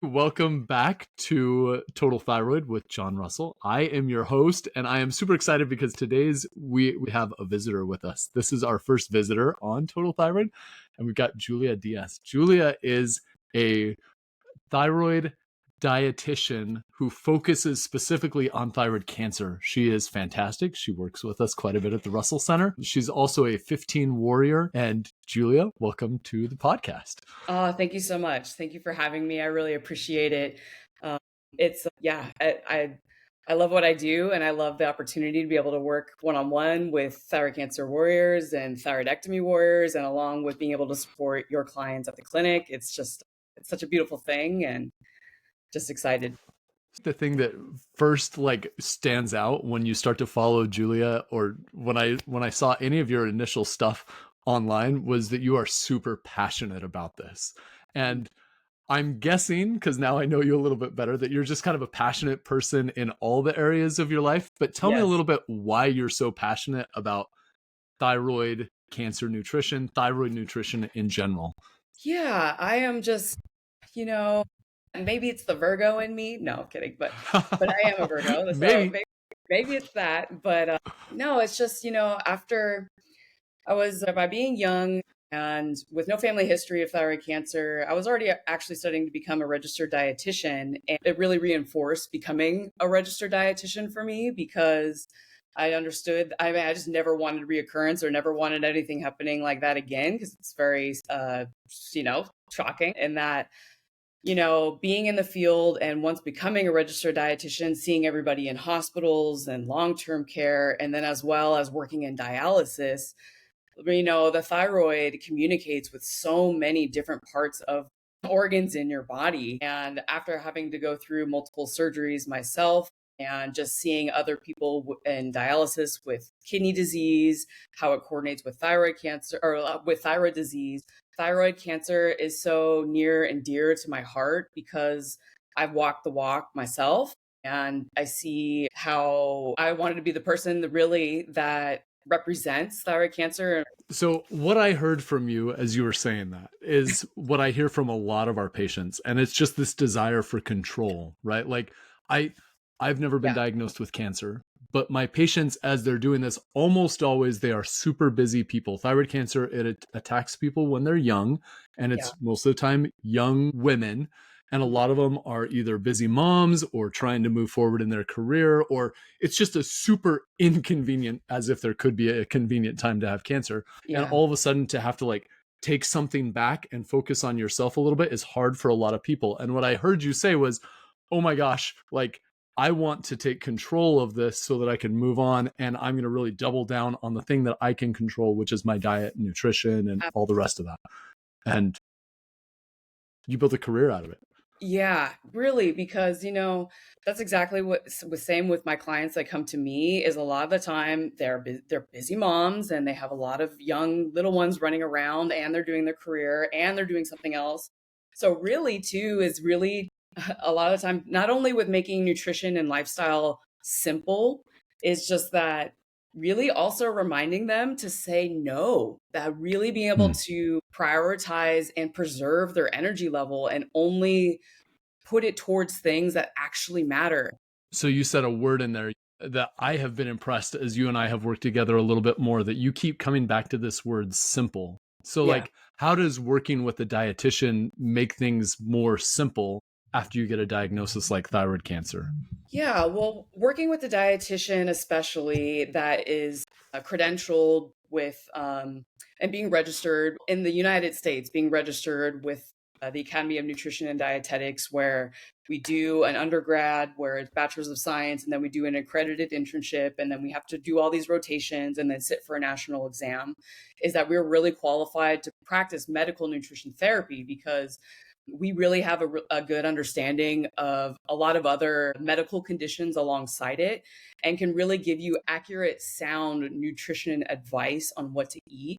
Welcome back to Total Thyroid with John Russell. I am your host, and I am super excited because today's we have a visitor with us. This is our first visitor on Total Thyroid, and we've got Julia Diaz. Julia is a thyroid dietitian who focuses specifically on thyroid cancer. She is fantastic. She works with us quite a bit at the Russell Center. She's also a 15 warrior. And Julia, welcome to the podcast. Oh, thank you so much. Thank you for having me. I really appreciate it. I love what I do, and I love the opportunity to be able to work one-on-one with thyroid cancer warriors and thyroidectomy warriors, and along with being able to support your clients at the clinic. It's such a beautiful thing, and just excited. The thing that first stands out when you start to follow Julia, or when I saw any of your initial stuff online, was that you are super passionate about this. And I'm guessing, because now I know you a little bit better, that you're just kind of a passionate person in all the areas of your life. But tell me a little bit why you're so passionate about thyroid cancer nutrition, thyroid nutrition in general. Yeah, I am just, maybe it's the Virgo in me. No, I'm kidding, but I am a Virgo. So maybe it's that. But no, it's just, after I was, by being young and with no family history of thyroid cancer, I was already actually studying to become a registered dietitian. And it really reinforced becoming a registered dietitian for me, because I understood, I just never wanted reoccurrence or never wanted anything happening like that again, because it's very, shocking. And that, being in the field and once becoming a registered dietitian, seeing everybody in hospitals and long-term care, and then as well as working in dialysis, the thyroid communicates with so many different parts of organs in your body. And after having to go through multiple surgeries myself, and just seeing other people in dialysis with kidney disease, how it coordinates with thyroid cancer or with thyroid disease. Thyroid cancer is so near and dear to my heart because I've walked the walk myself, and I see how I wanted to be the person that represents thyroid cancer. So what I heard from you as you were saying that is what I hear from a lot of our patients, and it's just this desire for control, right? Like I've never been diagnosed with cancer, but my patients, as they're doing this, almost always they are super busy people. Thyroid cancer, it attacks people when they're young, and it's most of the time young women. And a lot of them are either busy moms or trying to move forward in their career, or it's just a super inconvenient, as if there could be a convenient time to have cancer. And all of a sudden to have to take something back and focus on yourself a little bit is hard for a lot of people. And what I heard you say was, oh my gosh, I want to take control of this so that I can move on, and I'm going to really double down on the thing that I can control, which is my diet, nutrition, and all the rest of that. And you built a career out of it. Yeah, really, because, that's exactly what was same with my clients that come to me. Is a lot of the time they're busy moms, and they have a lot of young little ones running around, and they're doing their career and they're doing something else. So really too is really a lot of the time, not only with making nutrition and lifestyle simple, is just that really also reminding them to say no, that really being able to prioritize and preserve their energy level and only put it towards things that actually matter. So you said a word in there that I have been impressed as you and I have worked together a little bit more, that you keep coming back to this word simple. So how does working with a dietitian make things more simple after you get a diagnosis like thyroid cancer? Yeah, well, working with a dietitian, especially that is credentialed with and being registered in the United States, being registered with the Academy of Nutrition and Dietetics, where we do an undergrad where it's bachelor's of science, and then we do an accredited internship, and then we have to do all these rotations and then sit for a national exam, is that we're really qualified to practice medical nutrition therapy, because we really have a good understanding of a lot of other medical conditions alongside it, and can really give you accurate, sound nutrition advice on what to eat.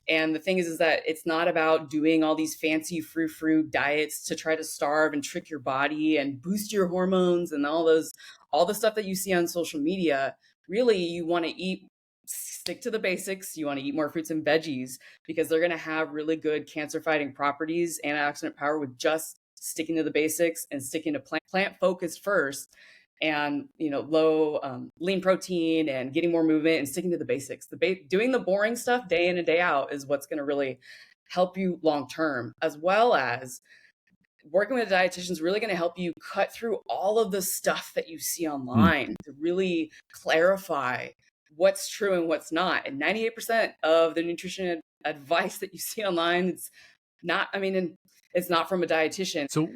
And the thing is that it's not about doing all these fancy frou-frou diets to try to starve and trick your body and boost your hormones and all the stuff that you see on social media. Really, you want to stick to the basics. You want to eat more fruits and veggies, because they're going to have really good cancer fighting properties, antioxidant power, with just sticking to the basics and sticking to plant focused first, and low lean protein and getting more movement and sticking to the basics. Doing the boring stuff day in and day out is what's going to really help you long term, as well as working with a dietitian is really going to help you cut through all of the stuff that you see online to really clarify what's true and what's not. And 98% of the nutrition advice that you see online, it's not from a dietitian. So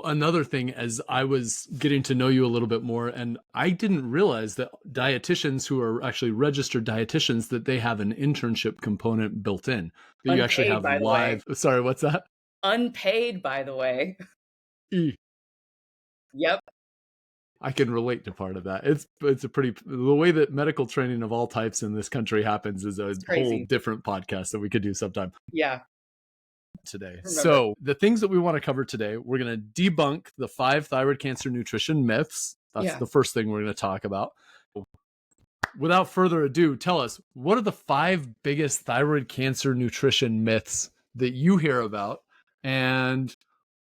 another thing, as I was getting to know you a little bit more, and I didn't realize that dietitians who are actually registered dietitians, that they have an internship component built in. That Unpaid, you actually have live. Sorry, what's that? Unpaid, by the way. Yep. I can relate to part of that. It's the way that medical training of all types in this country happens is a whole different podcast that we could do sometime. Yeah. Today. So the things that we want to cover today, we're going to debunk the 5 thyroid cancer nutrition myths. That's the first thing we're going to talk about. Without further ado, tell us, what are the 5 biggest thyroid cancer nutrition myths that you hear about, and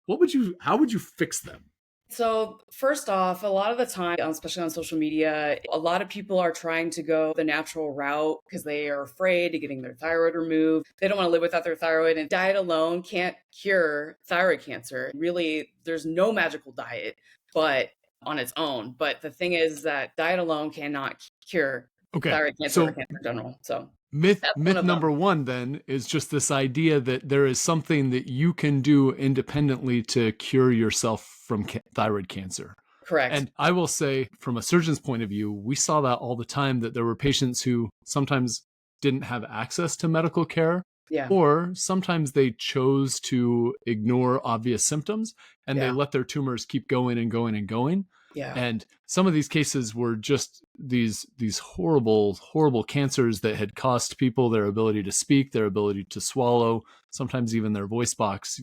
how would you fix them? So first off, a lot of the time, especially on social media, a lot of people are trying to go the natural route because they are afraid of getting their thyroid removed. They don't want to live without their thyroid, and diet alone can't cure thyroid cancer. Really, there's no magical diet, but on its own. But the thing is that diet alone cannot cure thyroid cancer or cancer in general. So myth number 1 then is just this idea that there is something that you can do independently to cure yourself from thyroid cancer. Correct. And I will say, from a surgeon's point of view, we saw that all the time, that there were patients who sometimes didn't have access to medical care, or sometimes they chose to ignore obvious symptoms and they let their tumors keep going and going and going. Yeah. And some of these cases were just these horrible, horrible cancers that had cost people their ability to speak, their ability to swallow, sometimes even their voice box.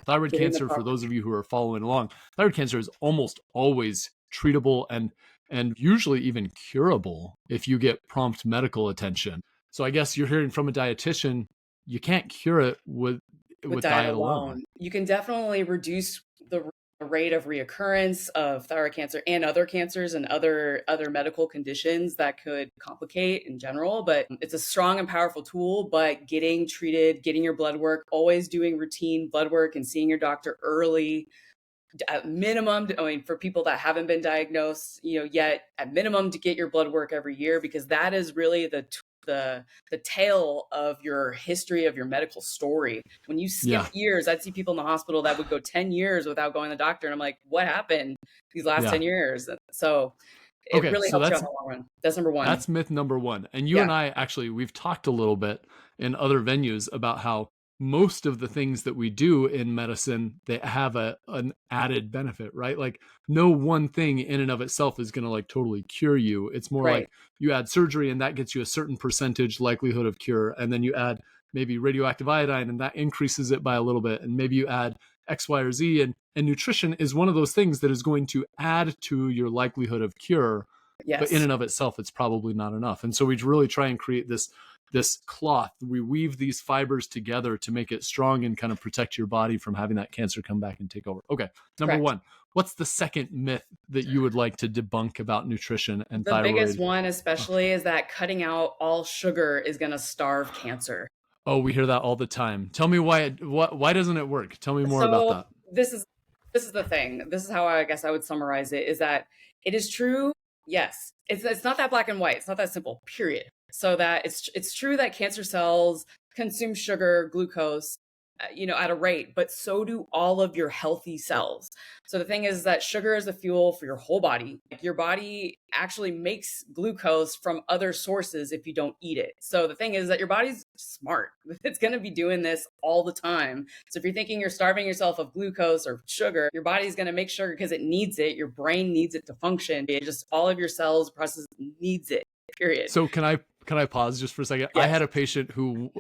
Thyroid cancer, for those of you who are following along, thyroid cancer is almost always treatable and usually even curable if you get prompt medical attention. So I guess you're hearing from a dietitian, you can't cure it with diet alone. You can definitely reduce the rate of reoccurrence of thyroid cancer and other cancers and other medical conditions that could complicate in general. But it's a strong and powerful tool. But getting treated, getting your blood work, always doing routine blood work and seeing your doctor early, at minimum, for people that haven't been diagnosed, yet, at minimum, to get your blood work every year, because that is really the tale of your history of your medical story. When you skip years, I'd see people in the hospital that would go 10 years without going to the doctor. And I'm like, what happened these last 10 years? So it really helps you out in the long run. That's number 1. That's myth number 1. And you and I, actually, we've talked a little bit in other venues about how most of the things that we do in medicine, they have an added benefit, right? Like, no one thing in and of itself is going to like totally cure you. It's more like you add surgery and that gets you a certain percentage likelihood of cure. And then you add maybe radioactive iodine and that increases it by a little bit. And maybe you add X, Y, or Z. And nutrition is one of those things that is going to add to your likelihood of cure. Yes. But in and of itself, it's probably not enough. And so we really try and create this cloth. We weave these fibers together to make it strong and kind of protect your body from having that cancer come back and take over. Okay. Number 1, what's the second myth that you would like to debunk about nutrition and thyroid? The biggest one, especially, is that cutting out all sugar is going to starve cancer. Oh, we hear that all the time. Tell me why doesn't it work? Tell me more about that. This is the thing. This is how I guess I would summarize it, is that it is true. Yes. It's not that black and white. It's not that simple, period. So that it's true that cancer cells consume sugar, glucose, at a rate, but so do all of your healthy cells. So the thing is that sugar is a fuel for your whole body. Your body actually makes glucose from other sources if you don't eat it. So the thing is that your body's smart. It's going to be doing this all the time. So if you're thinking you're starving yourself of glucose or sugar, your body's going to make sugar because it needs it. Your brain needs it to function. It just, all of your cells, process needs it, period. So can I pause just for a second? Yes. I had a patient who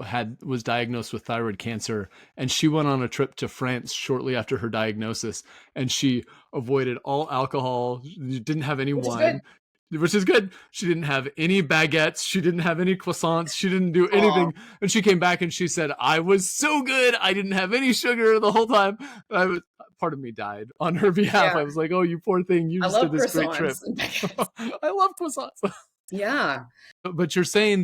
was diagnosed with thyroid cancer, and she went on a trip to France shortly after her diagnosis, and she avoided all alcohol, didn't have any wine. which is good. She didn't have any baguettes. She didn't have any croissants. She didn't do Aw. anything. And she came back and she said, I was so good. I didn't have any sugar the whole time. Part of me died on her behalf. Yeah. I was like, oh, you poor thing. You I just did love this great trip. croissants and baguettes. I love croissants. Yeah. But you're saying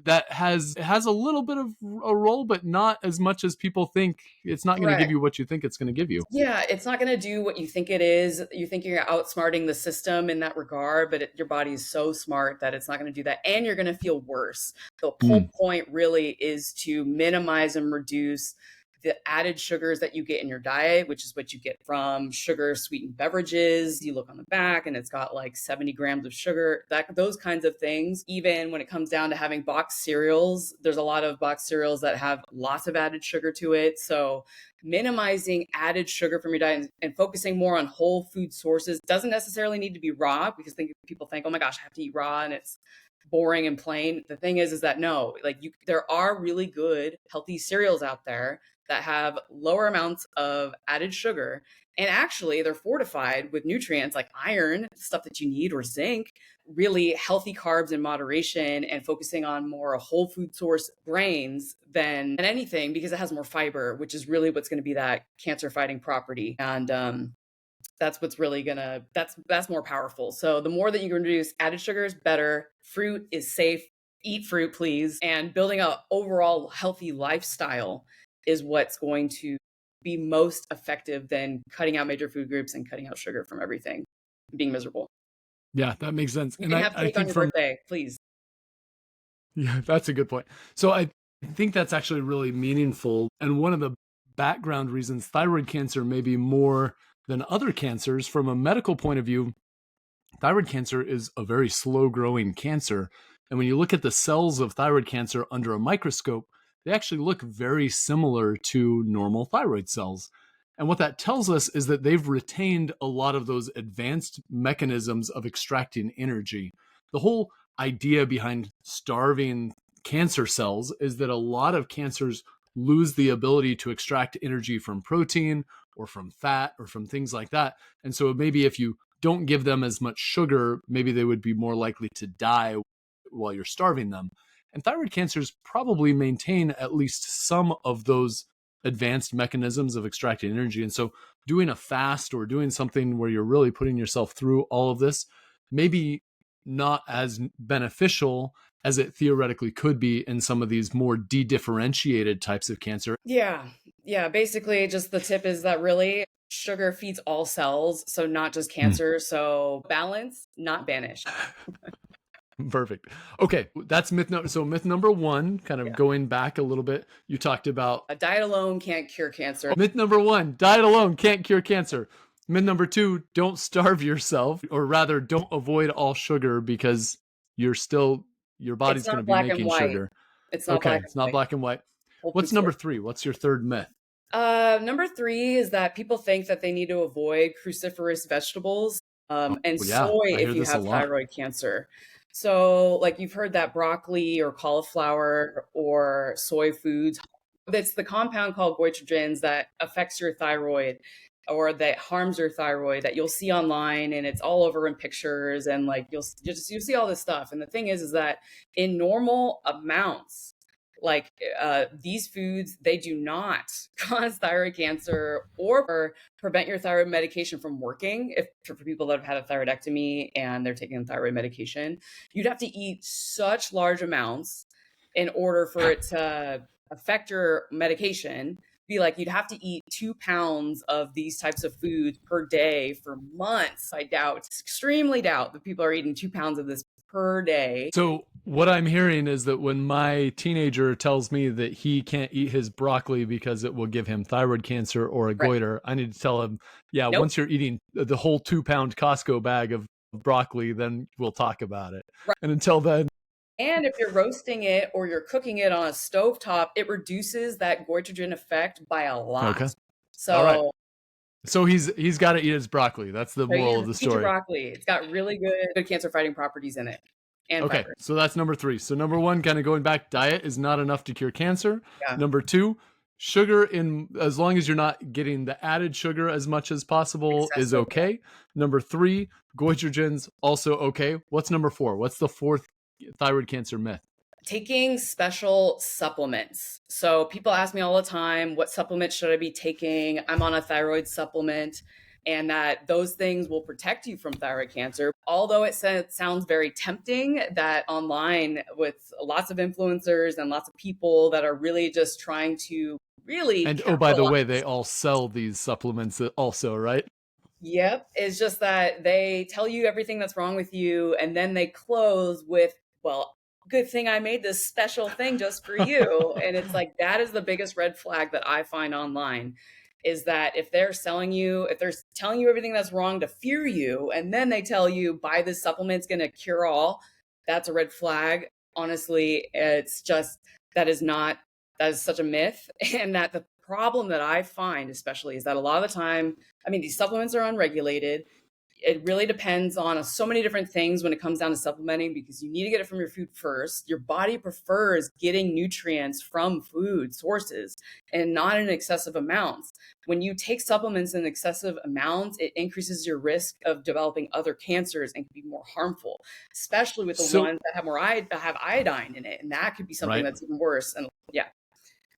that has a little bit of a role, but not as much as people think. It's not going to give Correct. you what you think it's going to give you. Yeah, it's not gonna do what you think it is. You think you're outsmarting the system in that regard, but your body is so smart that it's not gonna do that, and you're gonna feel worse. The whole Mm. point really is to minimize and reduce the added sugars that you get in your diet, which is what you get from sugar sweetened beverages. You look on the back and it's got like 70 grams of sugar, those kinds of things. Even when it comes down to having boxed cereals, there's a lot of boxed cereals that have lots of added sugar to it. So minimizing added sugar from your diet and focusing more on whole food sources doesn't necessarily need to be raw, because people think, oh my gosh, I have to eat raw and it's boring and plain. The thing is that no, like there are really good healthy cereals out there that have lower amounts of added sugar, and actually they're fortified with nutrients like iron, stuff that you need, or zinc. Really healthy carbs in moderation, and focusing on more whole food source grains than anything, because it has more fiber, which is really what's going to be that cancer fighting property. And that's what's really gonna that's more powerful. So the more that you can reduce added sugars, better. Fruit is safe. Eat fruit, please. And building a overall healthy lifestyle is what's going to be most effective than cutting out major food groups and cutting out sugar from everything, being miserable. Yeah, that makes sense. You And can I, have I cake on think your from birthday, please. Yeah, that's a good point. So I think that's actually really meaningful. And one of the background reasons thyroid cancer may be more than other cancers from a medical point of view, thyroid cancer is a very slow growing cancer. And when you look at the cells of thyroid cancer under a microscope, they actually look very similar to normal thyroid cells. And what that tells us is that they've retained a lot of those advanced mechanisms of extracting energy. The whole idea behind starving cancer cells is that a lot of cancers lose the ability to extract energy from protein or from fat or from things like that. And so maybe if you don't give them as much sugar, maybe they would be more likely to die while you're starving them. And thyroid cancers probably maintain at least some of those advanced mechanisms of extracting energy. And so doing a fast or doing something where you're really putting yourself through all of this, maybe not as beneficial as it theoretically could be in some of these more de-differentiated types of cancer. Yeah. Yeah. Basically, just the tip is that really sugar feeds all cells. So not just cancer. So balance, not banish. Perfect. Okay, that's myth number. So myth number one, kind of going back a little bit, you talked about A diet alone can't cure cancer. myth number one: diet alone can't cure cancer. Myth number two: don't starve yourself, or rather, don't avoid all sugar because your It's body's going not to be black and making white. sugar. It's not Okay, black and it's not white. black and white. Whole food What's number source. three? What's your third myth? Number three is that people think that they need to avoid cruciferous vegetables, and Well, yeah, soy I if hear you this a have lot. thyroid cancer. So, like you've heard that broccoli or cauliflower or soy foods, that's the compound called goitrogens that affects your thyroid, or that harms your thyroid, that you'll see online, and it's all over in pictures, and like you'll see all this stuff. And the thing is that in normal amounts, like these foods, they do not cause thyroid cancer or prevent your thyroid medication from working. If for people that have had a thyroidectomy and they're taking thyroid medication, you'd have to eat such large amounts in order for it to affect your medication. Be like, you'd have to eat 2 pounds of these types of foods per day for months. I doubt, extremely doubt, that people are eating 2 pounds of this per day. So what I'm hearing is that when my teenager tells me that he can't eat his broccoli because it will give him thyroid cancer or a Right. goiter, I need to tell him, yeah, Nope. once you're eating the whole 2 pound Costco bag of broccoli, then we'll talk about it. Right. And until then, And if you're roasting it or you're cooking it on a stovetop, it reduces that goitrogen effect by a lot. okay. So, All right. So he's got to eat his broccoli. That's the moral of the eat your story. broccoli. It's got really good cancer fighting properties in it. And Okay, fiber. so that's number three. So number one, kind of going back, diet is not enough to cure cancer. Yeah. Number two, sugar, in as long as you're not getting the added sugar as much as possible, is Excessive. okay. Number 3, goitrogens, also okay. What's number 4? What's the fourth thyroid cancer myth? Taking special supplements. So people ask me all the time, what supplement should I be taking? I'm on a thyroid supplement, and that those things will protect you from thyroid cancer. Although it sounds very tempting, that online with lots of influencers and lots of people that are really just trying to really And oh, by the way, they capitalize. all sell these supplements also, right? Yep. It's just that they tell you everything that's wrong with you, and then they close with, well, good thing I made this special thing just for you. And it's like, that is the biggest red flag that I find online, is that if they're telling you everything that's wrong to fear you, and then they tell you, buy this supplement, it's going to cure all, that's a red flag. Honestly, it's just, that is not, that is such a myth. And that the problem that I find, especially, is that a lot of the time, I mean, these supplements are unregulated. It really depends on so many different things when it comes down to supplementing, because you need to get it from your food first. Your body prefers getting nutrients from food sources and not in excessive amounts. When you take supplements in excessive amounts, it increases your risk of developing other cancers and can be more harmful, especially with the So, ones that have that have iodine in it. And that could be something right. that's even worse. And yeah.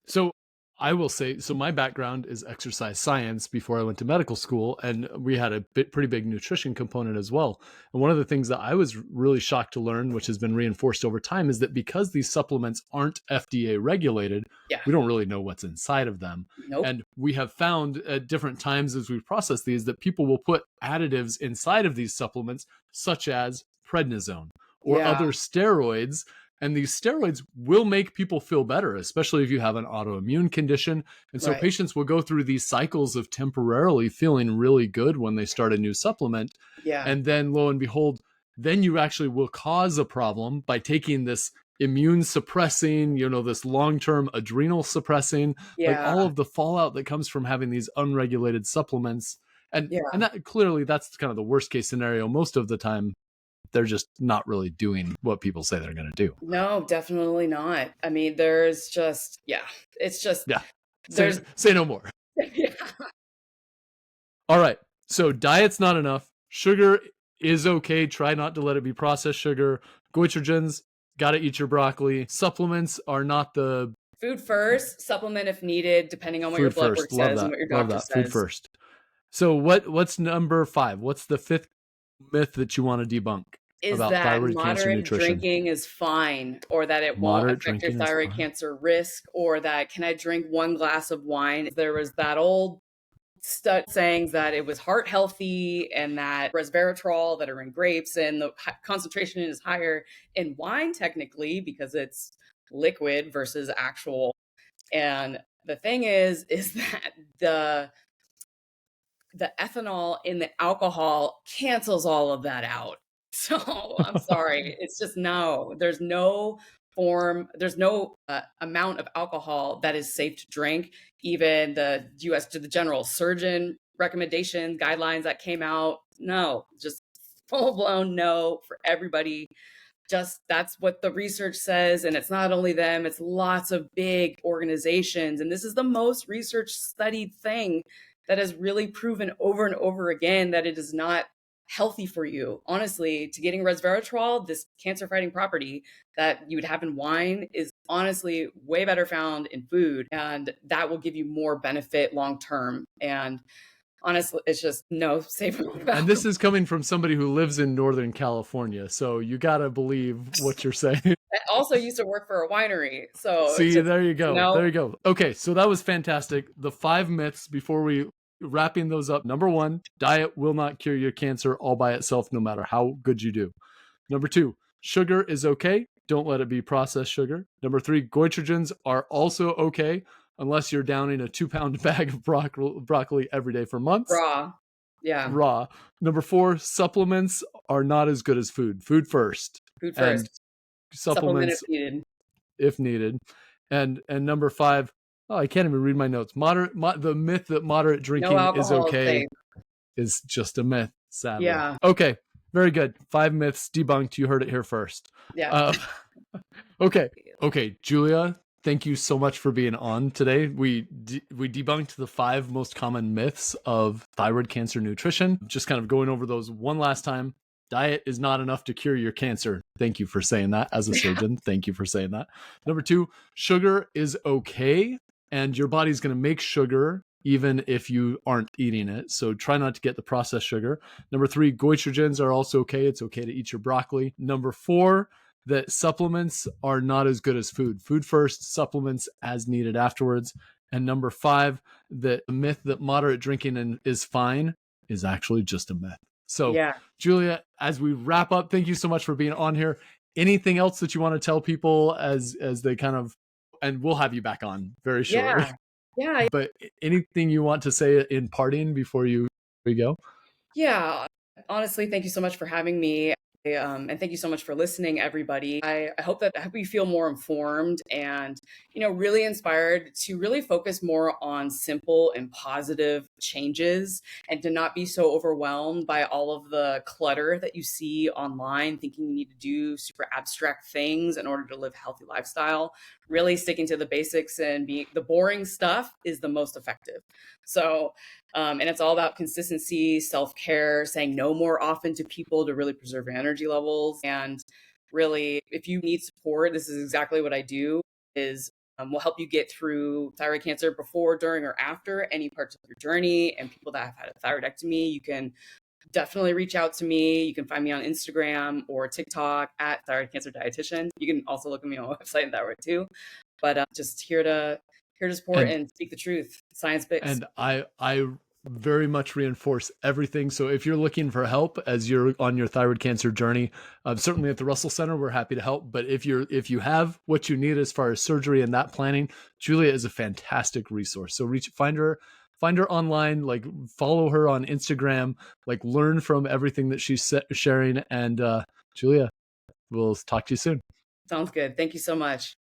So I will say, so my background is exercise science before I went to medical school, and we had a pretty big nutrition component as well. And one of the things that I was really shocked to learn, which has been reinforced over time, is that because these supplements aren't FDA regulated, Yeah. we don't really know what's inside of them. Nope. And we have found at different times as we process these that people will put additives inside of these supplements, such as prednisone or Yeah. other steroids, and these steroids will make people feel better, especially if you have an autoimmune condition. And so Right. patients will go through these cycles of temporarily feeling really good when they start a new supplement. Yeah. And then lo and behold, then you actually will cause a problem by taking this immune suppressing, this long-term adrenal suppressing, like Yeah. all of the fallout that comes from having these unregulated supplements. And Yeah. that clearly, that's kind of the worst case scenario. Most of the time, they're just not really doing what people say they're going to do. No, definitely not. I mean, there's just, yeah, it's just, Yeah. there's, Say no more. yeah. All right. So diet's not enough. Sugar is okay. Try not to let it be processed sugar. Goitrogens, got to eat your broccoli. Supplements are not the Food first, supplement if needed, depending on what your food blood work first. Love says and that. what your Love doctor that. Food says. first. So what's number 5? What's the 5th myth that you want to debunk Is about that thyroid cancer moderate nutrition? drinking is fine, or that it won't Moderate affect your drinking is thyroid fine. cancer risk, or that, can I drink one glass of wine? There was that old saying that it was heart healthy, and that resveratrol that are in grapes, and the concentration is higher in wine, technically, because it's liquid versus actual. And the thing is that the ethanol in the alcohol cancels all of that out. So I'm sorry. It's just, no, there's no there's no amount of alcohol that is safe to drink. Even the US, to the general surgeon recommendations, guidelines that came out, no, just full blown no for everybody. Just, that's what the research says. And it's not only them, it's lots of big organizations. And this is the most research studied thing that has really proven over and over again that it is not healthy for you. Honestly, to getting resveratrol, this cancer fighting property that you would have in wine, is honestly way better found in food. And that will give you more benefit long term. And honestly, it's just, no, save it. And this is coming from somebody who lives in Northern California. So you got to believe what you're saying. I also used to work for a winery. So it's See, just, there you go. no. There you go. Okay, so that was fantastic. The 5 myths before we wrapping those up. Number 1, diet will not cure your cancer all by itself, no matter how good you do. Number 2, sugar is okay. Don't let it be processed sugar. Number 3, goitrogens are also okay, unless you're downing a 2-pound bag of broccoli every day for months. Raw. Yeah. Raw. Number 4, supplements are not as good as food. Food first. Food And first. Supplement if supplements needed. if needed. And number 5, I can't even read my notes. The myth that moderate drinking No is alcohol is okay safe. is just a myth, sadly. Yeah. Okay, very good. 5 myths debunked. You heard it here first. Yeah. Okay, Julia, thank you so much for being on today. We debunked the 5 most common myths of thyroid cancer nutrition. Just kind of going over those one last time. Diet is not enough to cure your cancer. Thank you for saying that as a surgeon. Thank you for saying that. Number 2, sugar is okay, and your body's going to make sugar even if you aren't eating it. So try not to get the processed sugar. Number 3, goitrogens are also okay. It's okay to eat your broccoli. Number 4, that supplements are not as good as food. Food first, supplements as needed afterwards. And number 5, that the myth that moderate drinking is fine is actually just a myth. So, Yeah. Julia, as we wrap up, thank you so much for being on here. Anything else that you want to tell people as they kind of, and we'll have you back on very shortly. Yeah. But anything you want to say in parting before you go? Yeah. Honestly, thank you so much for having me. And thank you so much for listening, everybody. I hope you feel more informed and, really inspired to really focus more on simple and positive changes and to not be so overwhelmed by all of the clutter that you see online, thinking you need to do super abstract things in order to live a healthy lifestyle. Really sticking to the basics and the boring stuff is the most effective. So, and it's all about consistency, self-care, saying no more often to people to really preserve your energy levels. And really, if you need support, this is exactly what I do is will help you get through thyroid cancer before, during, or after any parts of your journey. And people that have had a thyroidectomy, you can definitely reach out to me. You can find me on Instagram or TikTok at Thyroid Cancer Dietitian. You can also look at me on my website and thyroid too. But just here to support and speak the truth, science-based. And I very much reinforce everything. So if you're looking for help as you're on your thyroid cancer journey, certainly at the Russell Center, we're happy to help. But if you have what you need as far as surgery and that planning, Julia is a fantastic resource. So find her online, like follow her on Instagram, like learn from everything that she's sharing. And Julia, we'll talk to you soon. Sounds good. Thank you so much.